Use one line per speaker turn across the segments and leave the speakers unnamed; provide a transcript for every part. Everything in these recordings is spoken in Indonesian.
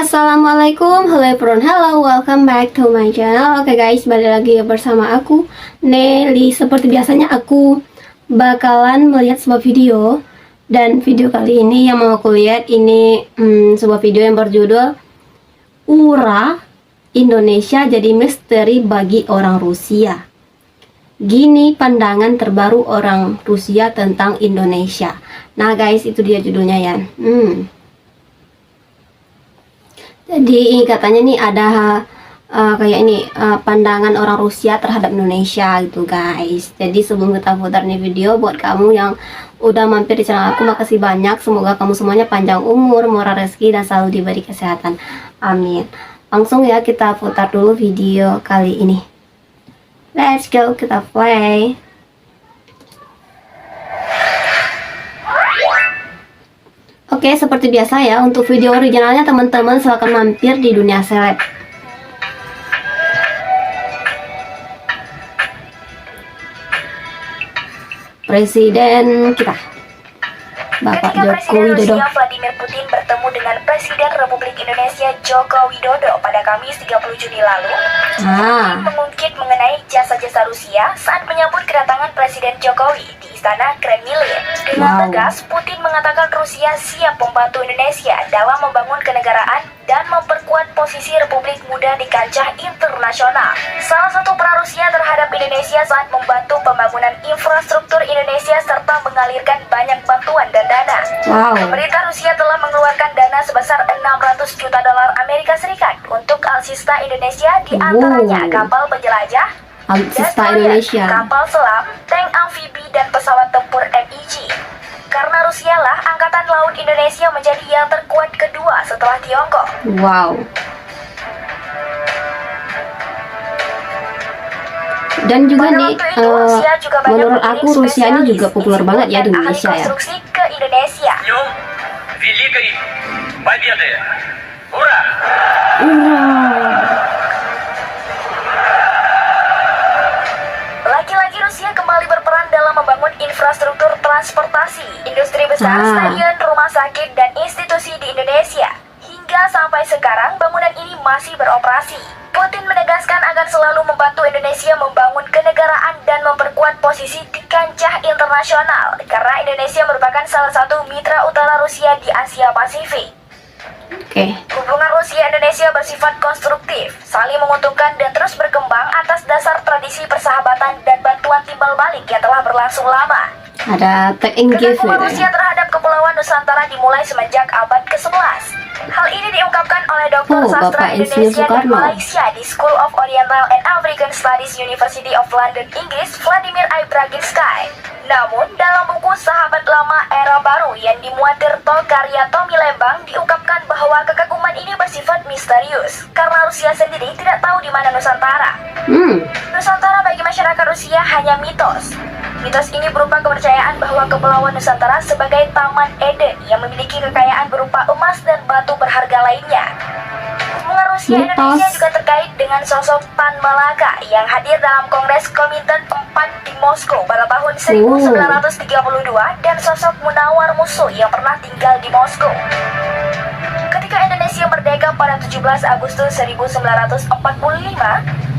Assalamualaikum, hello everyone, hello, welcome back to my channel. Oke guys, balik lagi bersama aku Nelly. Seperti biasanya aku bakalan melihat sebuah video. Dan video kali ini yang mau aku lihat ini sebuah video yang berjudul Ura Indonesia jadi misteri bagi orang Rusia. Gini pandangan terbaru orang Rusia tentang Indonesia. Nah guys, itu dia judulnya ya. Jadi katanya nih ada kayak ini pandangan orang Rusia terhadap Indonesia gitu guys. Jadi sebelum kita putar nih video, buat kamu yang udah mampir di channel aku, makasih banyak. Semoga kamu semuanya panjang umur, murah rezeki, dan selalu diberi kesehatan. Amin. Langsung ya kita putar dulu video kali ini. Let's go, kita play. Oke, seperti biasa ya, untuk video originalnya teman-teman silahkan mampir di dunia seleb. Presiden kita, Bapak Joko Widodo.
Rusia Vladimir Putin bertemu dengan Presiden Republik Indonesia Joko Widodo pada Kamis 30 Juni lalu. Putin mengungkit mengenai jasa-jasa Rusia saat menyambut kedatangan Presiden Jokowi di Istana Kremlin. Dengan tegas, Putin mengatakan Rusia siap membantu Indonesia dalam membangun kenegaraan dan memperkuat posisi Republik Muda di kancah internasional. Salah satu peran Rusia terhadap Indonesia saat membantu pembangunan infrastruktur Indonesia serta mengalirkan banyak bantuan dan dana. Pemerintah Rusia telah mengeluarkan dana sebesar 600 juta dolar Amerika Serikat untuk alutsista Indonesia, di antaranya kapal penjelajah,
alutsista Indonesia,
kapal selam, tank amfibi, dan pesawat tempur MiG. Karena Rusia lah Angkatan Laut Indonesia menjadi yang terkuat kedua setelah Tiongkok.
Dan juga nih, menurut aku Rusia ini juga populer banget ya di Indonesia ya.
Ke Indonesia. Lagi-lagi Rusia kembali berperan dalam membangun infrastruktur transportasi, industri besar, stadion, rumah sakit, dan institusi di Indonesia. Hingga sampai sekarang bangunan ini masih beroperasi. Putin menegaskan akan selalu membantu Indonesia membangun kenegaraan dan memperkuat posisi di kancah internasional, karena Indonesia merupakan salah satu mitra utara Rusia di Asia Pasifik. Hubungan Rusia-Indonesia bersifat konstruktif, saling menguntungkan, dan terus berkembang atas dasar tradisi persahabatan dan bantuan timbal balik yang telah berlangsung lama.
Ada
kekaguman Rusia terhadap Kepulauan Nusantara dimulai semenjak abad ke-11. Hal ini diungkapkan oleh Dr. Sastra Indonesia dan Malaysia di School of Oriental and African Studies University of London, Inggris, Vladimir Ibraginsky. Namun, dalam buku Sahabat Lama Era Baru yang dimuat Tirto karya Tommy Lembang, diungkapkan bahwa kekaguman ini bersifat misterius, karena Rusia sendiri tidak tahu di mana Nusantara. Nusantara bagi masyarakat Rusia hanya mitos. Mitos ini berupa kepercayaan bahwa Kepulauan Nusantara sebagai Taman Eden yang memiliki kekayaan berupa emas dan batu berharga lainnya. Hubungan Rusia-Indonesia juga terkait dengan sosok Tan Malaka yang hadir dalam Kongres Komintern 4 di Moskow pada tahun 1932 dan sosok Munawar Musuh yang pernah tinggal di Moskow. Ketika Indonesia merdeka pada 17 Agustus 1945,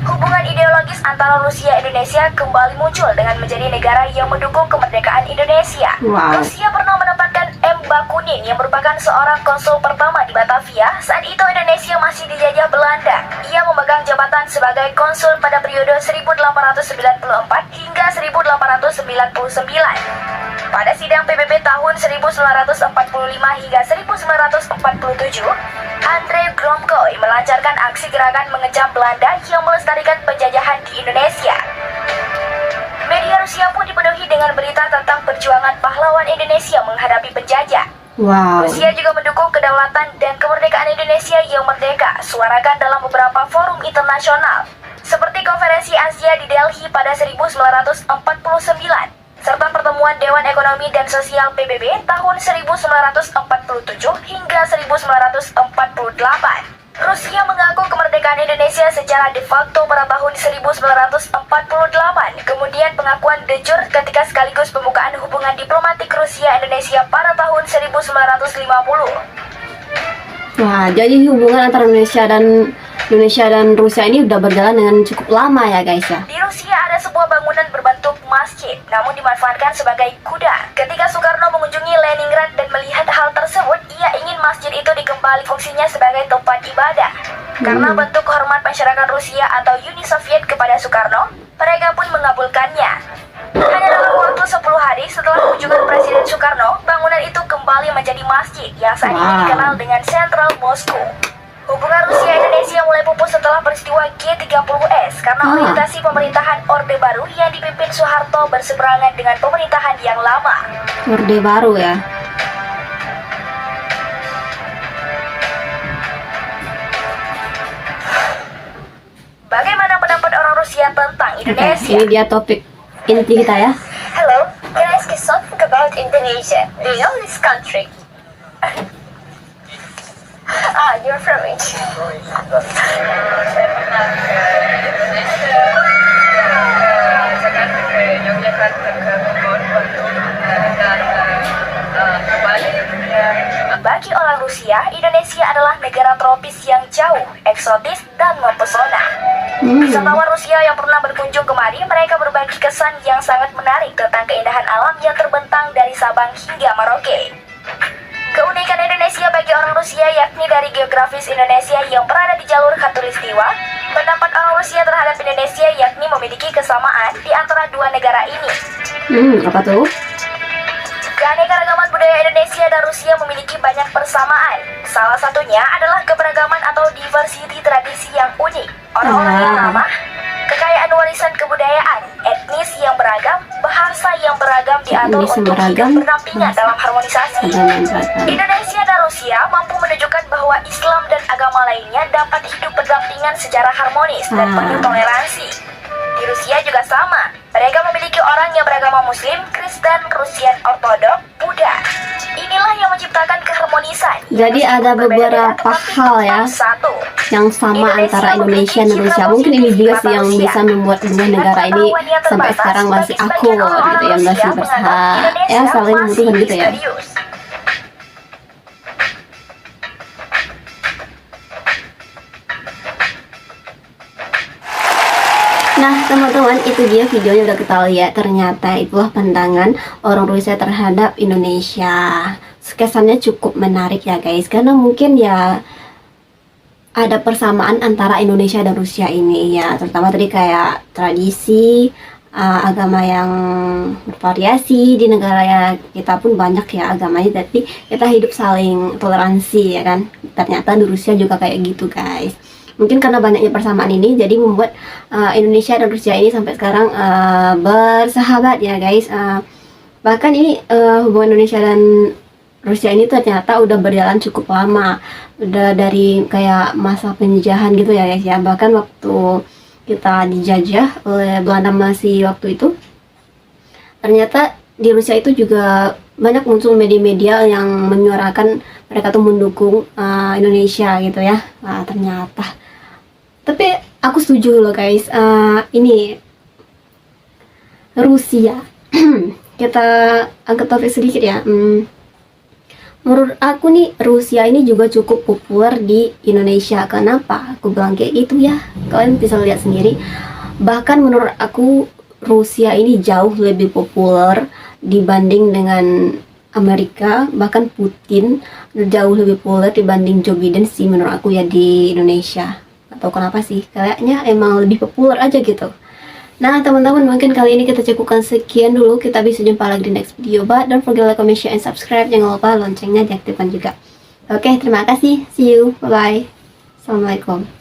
hubungan ideologis antara Rusia dan Indonesia kembali muncul dengan menjadi negara yang mendukung kemerdekaan Indonesia. Rusia pernah menempatkan M. Bakunin yang merupakan seorang konsul pertama di Batavia saat itu Indonesia masih dijajah Belanda. Ia memegang jabatan sebagai konsul pada periode 1894 hingga 1899. Pada sidang PBB tahun 1945 hingga 1947, Andrei Gromyko melancarkan aksi gerakan mengecam Belanda yang melestarikan penjajahan di Indonesia. Media Rusia pun dipenuhi dengan berita tentang perjuangan pahlawan Indonesia menghadapi penjajah. Rusia juga mendukung kedaulatan dan kemerdekaan Indonesia yang merdeka, suarakan dalam beberapa forum internasional, seperti Konferensi Asia di Delhi pada 1949, serta pertemuan Dewan Ekonomi dan Sosial PBB tahun 1947 hingga 1948. Rusia mengaku kemerdekaan Indonesia secara de facto pada tahun 1948, kemudian pengakuan de jure ketika sekaligus pembukaan hubungan diplomatik Rusia-Indonesia pada tahun 1950.
Wah, jadi hubungan antara Indonesia dan Rusia ini udah berjalan dengan cukup lama ya guys ya.
Di Rusia ada sebuah bangunan berbentuk masjid, namun dimanfaatkan sebagai kuda. Ketika Soekarno mengunjungi Leningrad dan melihat hal tersebut, ia ingin masjid itu dikembali fungsinya sebagai tempat ibadah. Karena bentuk hormat masyarakat Rusia atau Uni Soviet kepada Soekarno, mereka pun mengabulkannya. Hanya dalam waktu 10 hari setelah kunjungan Presiden Soekarno, bangunan itu kembali menjadi masjid yang saat ini dikenal dengan Central Moscow. Hubungan Rusia-Indonesia mulai pupus setelah peristiwa G30S karena orientasi pemerintahan Orde Baru yang dipimpin Soeharto berseberangan dengan pemerintahan yang lama.
Orde Baru ya.
Bagaimana pendapat orang Rusia tentang Indonesia?
Ini dia topik inti kita ya.
Hello, can I ask you something about Indonesia? Do you know this country? You're from it. Bagi orang Rusia, Indonesia adalah negara tropis yang jauh, eksotis, dan mempesona. Wisatawan Rusia yang pernah berkunjung kemari, mereka berbagi kesan yang sangat menarik tentang keindahan alam yang terbentang dari Sabang hingga Merauke. Keunikan Indonesia bagi orang Rusia yakni dari geografis Indonesia yang berada di jalur khatulistiwa. Pendapat orang Rusia terhadap Indonesia yakni memiliki kesamaan di antara dua negara ini.
Apa tuh?
Keanekaragaman budaya Indonesia dan Rusia memiliki banyak persamaan. Salah satunya adalah keberagaman atau diversity tradisi yang unik. Orang-orang yang ramah, kekayaan warisan kebudayaan, etnis yang beragam, bahasa yang beragam diatur untuk hidup berdampingan dalam harmonisasi. Indonesia dan Rusia mampu menunjukkan bahwa Islam dan agama lainnya dapat hidup berdampingan secara harmonis dan penuh toleransi. Di Rusia juga sama. Mereka memiliki orang yang beragama Muslim, Kristen, Rusian Ortodok, Buddha. Inilah yang menciptakan keharmonisan.
Jadi ada beberapa hal ya yang sama antara Indonesia dan Rusia. Mungkin ini juga sih yang bisa membuat dua negara ini sampai sekarang masih akur gitu ya, masih bersahabat ya, saling membutuhkan gitu ya. Nah teman-teman, itu dia videonya udah kita lihat. Ternyata itulah pandangan orang Rusia terhadap Indonesia. Kesannya cukup menarik ya guys, karena mungkin ya ada persamaan antara Indonesia dan Rusia ini ya, terutama tadi kayak tradisi, agama yang bervariasi. Di negara ya kita pun banyak ya agamanya, tapi kita hidup saling toleransi ya kan. Ternyata di Rusia juga kayak gitu guys. Mungkin karena banyaknya persamaan ini jadi membuat Indonesia dan Rusia ini sampai sekarang bersahabat ya guys. Bahkan ini hubungan Indonesia dan Rusia ini ternyata udah berjalan cukup lama, udah dari kayak masa penjajahan gitu ya guys ya. Bahkan waktu kita dijajah oleh Belanda masih waktu itu, ternyata di Rusia itu juga banyak muncul media-media yang menyuarakan mereka tuh mendukung Indonesia gitu ya. Nah, ternyata tapi aku setuju loh guys, ini Rusia kita angkat topik sedikit ya. Menurut aku nih Rusia ini juga cukup populer di Indonesia. Kenapa aku bilang kayak gitu ya, kalian bisa lihat sendiri. Bahkan menurut aku Rusia ini jauh lebih populer dibanding dengan Amerika. Bahkan Putin jauh lebih populer dibanding Joe Biden sih menurut aku ya di Indonesia. Atau kenapa sih, kayaknya emang lebih populer aja gitu. Nah teman-teman, mungkin kali ini kita cukupkan sekian dulu. Kita bisa jumpa lagi di next video, but don't forget like, comment, share, and subscribe. Jangan lupa loncengnya diaktifkan juga. Oke, terima kasih, see you, bye bye, assalamualaikum.